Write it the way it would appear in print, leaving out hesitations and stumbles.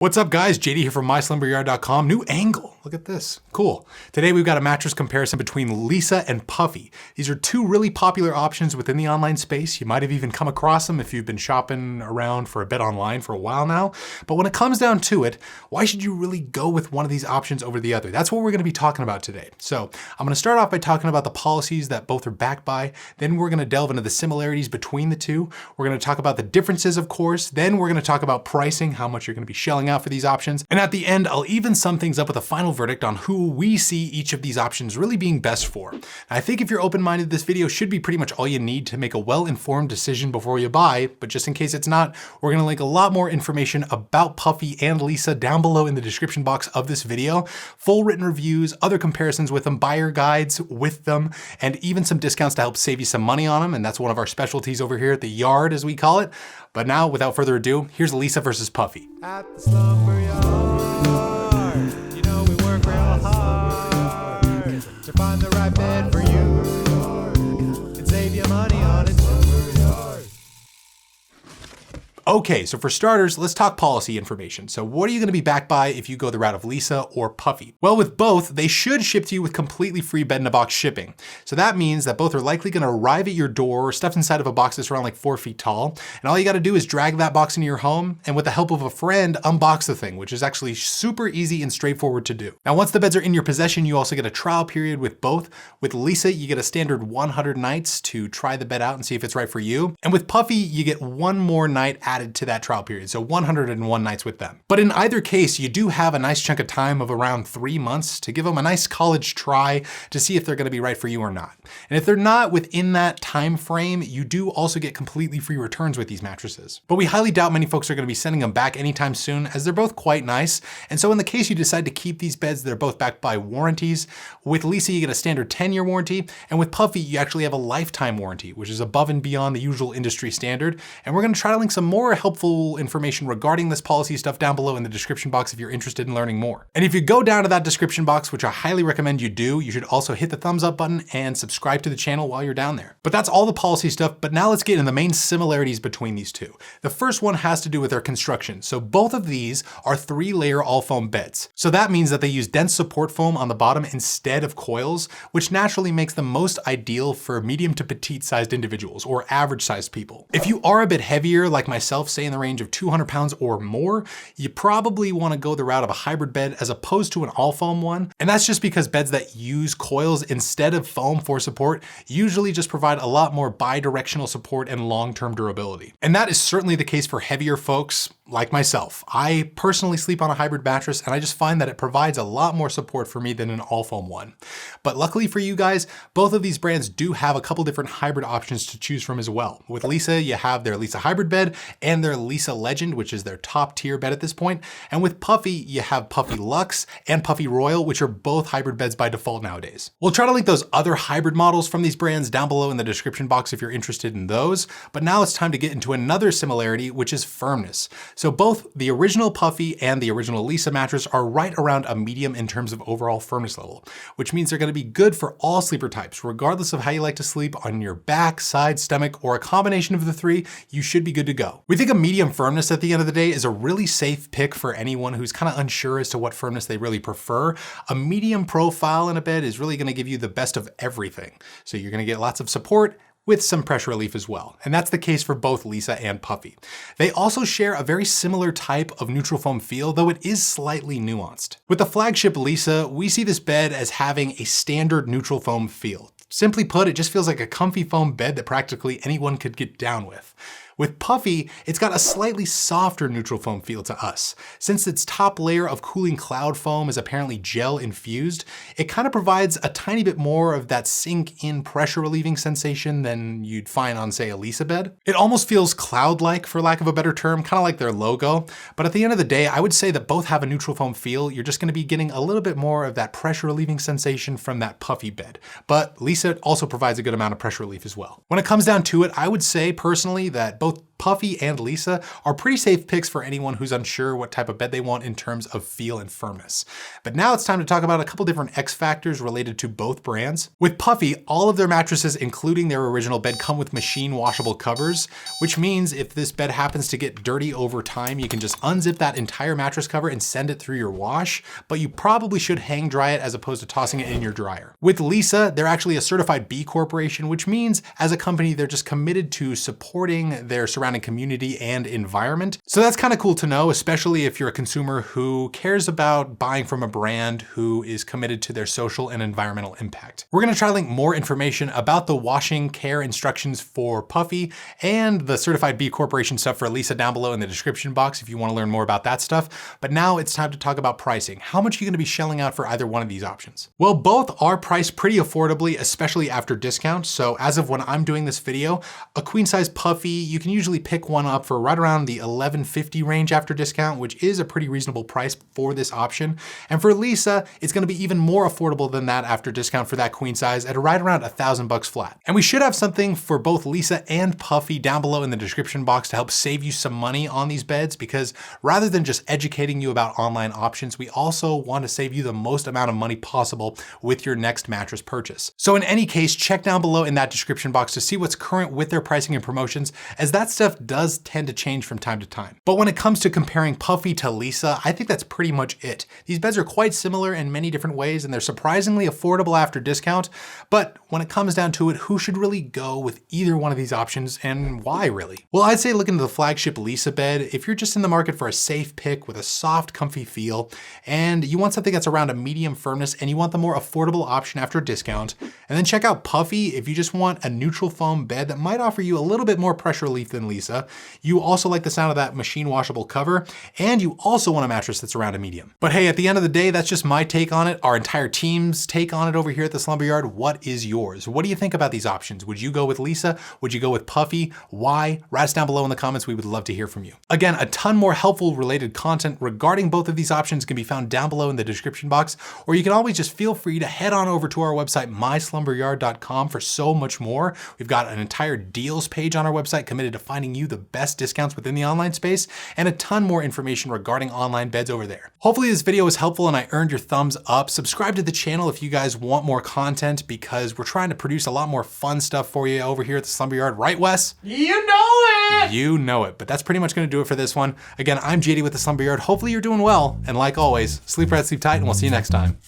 What's up guys, JD here from MySlumberYard.com. New angle, look at this, cool. Today we've got a mattress comparison between Leesa and Puffy. These are two really popular options within the online space. You might have even come across them if you've been shopping around for a bit online for a while now. But when it comes down to it, why should you really go with one of these options over the other? That's what we're gonna be talking about today. So I'm gonna start off by talking about the policies that both are backed by. Then we're gonna delve into the similarities between the two. We're gonna talk about the differences, of course. Then we're gonna talk about pricing, how much you're gonna be shelling out for these options. And at the end, I'll even sum things up with a final verdict on who we see each of these options really being best for. Now, I think if you're open-minded, this video should be pretty much all you need to make a well-informed decision before you buy, but just in case it's not, we're gonna link a lot more information about Puffy and Leesa down below in the description box of this video. Full written reviews, other comparisons with them, buyer guides with them, and even some discounts to help save you some money on them. And that's one of our specialties over here at the yard, as we call it. But now, without further ado, here's Leesa versus Puffy. At the Slumber Yard, you know we work real hard to find the right bed for you and save you money on it. Okay, so for starters, let's talk policy information. So what are you gonna be backed by if you go the route of Leesa or Puffy? Well, with both, they should ship to you with completely free bed-in-a-box shipping. So that means that both are likely gonna arrive at your door, stuffed inside of a box that's around like 4 feet tall. And all you gotta do is drag that box into your home and with the help of a friend, unbox the thing, which is actually super easy and straightforward to do. Now, once the beds are in your possession, you also get a trial period with both. With Leesa, you get a standard 100 nights to try the bed out and see if it's right for you. And with Puffy, you get one more night added to that trial period, so 101 nights with them. But in either case, you do have a nice chunk of time of around 3 months to give them a nice college try to see if they're gonna be right for you or not. And if they're not within that time frame, you do also get completely free returns with these mattresses. But we highly doubt many folks are gonna be sending them back anytime soon, as they're both quite nice. And so in the case you decide to keep these beds, they're both backed by warranties. With Leesa, you get a standard 10-year warranty, and with Puffy, you actually have a lifetime warranty, which is above and beyond the usual industry standard. And we're gonna try to link some more helpful information regarding this policy stuff down below in the description box if you're interested in learning more. And if you go down to that description box, which I highly recommend you do, you should also hit the thumbs up button and subscribe to the channel while you're down there. But that's all the policy stuff, but now let's get into the main similarities between these two. The first one has to do with their construction. So both of these are 3-layer all foam beds. So that means that they use dense support foam on the bottom instead of coils, which naturally makes them most ideal for medium to petite sized individuals or average sized people. If you are a bit heavier like myself, say in the range of 200 pounds or more, you probably want to go the route of a hybrid bed as opposed to an all foam one. And that's just because beds that use coils instead of foam for support usually just provide a lot more bi-directional support and long-term durability. And that is certainly the case for heavier folks like myself. I personally sleep on a hybrid mattress and I just find that it provides a lot more support for me than an all foam one. But luckily for you guys, both of these brands do have a couple different hybrid options to choose from as well. With Leesa, you have their Leesa hybrid bed and their Leesa Legend, which is their top tier bed at this point. And with Puffy, you have Puffy Luxe and Puffy Royal, which are both hybrid beds by default nowadays. We'll try to link those other hybrid models from these brands down below in the description box if you're interested in those. But now it's time to get into another similarity, which is firmness. So both the original Puffy and the original Leesa mattress are right around a medium in terms of overall firmness level, which means they're gonna be good for all sleeper types, regardless of how you like to sleep, on your back, side, stomach, or a combination of the three, you should be good to go. We think a medium firmness at the end of the day is a really safe pick for anyone who's kind of unsure as to what firmness they really prefer. A medium profile in a bed is really gonna give you the best of everything. So you're gonna get lots of support, with some pressure relief as well. And that's the case for both Leesa and Puffy. They also share a very similar type of neutral foam feel, though it is slightly nuanced. With the flagship Leesa, we see this bed as having a standard neutral foam feel. Simply put, it just feels like a comfy foam bed that practically anyone could get down with. With Puffy, it's got a slightly softer neutral foam feel to us. Since its top layer of cooling cloud foam is apparently gel infused, it kind of provides a tiny bit more of that sink-in pressure relieving sensation than you'd find on, say, a Leesa bed. It almost feels cloud-like, for lack of a better term, kind of like their logo. But at the end of the day, I would say that both have a neutral foam feel. You're just gonna be getting a little bit more of that pressure relieving sensation from that Puffy bed. But Leesa also provides a good amount of pressure relief as well. When it comes down to it, I would say personally that both Puffy and Leesa are pretty safe picks for anyone who's unsure what type of bed they want in terms of feel and firmness. But now it's time to talk about a couple different X factors related to both brands. With Puffy, all of their mattresses, including their original bed, come with machine washable covers, which means if this bed happens to get dirty over time, you can just unzip that entire mattress cover and send it through your wash, but you probably should hang dry it as opposed to tossing it in your dryer. With Leesa, they're actually a certified B Corporation, which means as a company, they're just committed to supporting their surrounding community and environment. So that's kind of cool to know, especially if you're a consumer who cares about buying from a brand who is committed to their social and environmental impact. We're gonna try to link more information about the washing care instructions for Puffy and the certified B Corporation stuff for Leesa down below in the description box if you wanna learn more about that stuff. But now it's time to talk about pricing. How much are you gonna be shelling out for either one of these options? Well, both are priced pretty affordably, especially after discounts. So as of when I'm doing this video, a queen size Puffy, you can usually pick one up for right around the $11.50 range after discount, which is a pretty reasonable price for this option. And for Leesa, it's gonna be even more affordable than that after discount for that queen size at right around $1,000 flat. And we should have something for both Leesa and Puffy down below in the description box to help save you some money on these beds, because rather than just educating you about online options, we also want to save you the most amount of money possible with your next mattress purchase. So in any case, check down below in that description box to see what's current with their pricing and promotions, as that stuff does tend to change from time to time. But when it comes to comparing Puffy to Leesa, I think that's pretty much it. These beds are quite similar in many different ways, and they're surprisingly affordable after discount. But when it comes down to it, who should really go with either one of these options, and why really? Well, I'd say look into the flagship Leesa bed if you're just in the market for a safe pick with a soft, comfy feel, and you want something that's around a medium firmness and you want the more affordable option after discount. And then check out Puffy if you just want a neutral foam bed that might offer you a little bit more pressure relief than Leesa. You also like the sound of that machine washable cover, and you also want a mattress that's around a medium. But hey, at the end of the day, that's just my take on it. Our entire team's take on it over here at the Slumber Yard. What is yours? What do you think about these options? Would you go with Leesa? Would you go with Puffy? Why? Write us down below in the comments. We would love to hear from you. Again, a ton more helpful related content regarding both of these options can be found down below in the description box, or you can always just feel free to head on over to our website, myslumberyard.com, for so much more. We've got an entire deals page on our website committed to finding you the best discounts within the online space, and a ton more information regarding online beds over there. Hopefully this video was helpful and I earned your thumbs up. Subscribe to the channel if you guys want more content, because we're trying to produce a lot more fun stuff for you over here at the Slumber Yard. Right, Wes? You know it! You know it. But that's pretty much going to do it for this one. Again, I'm JD with the Slumber Yard. Hopefully you're doing well. And like always, sleep right, sleep tight, and we'll see you next time.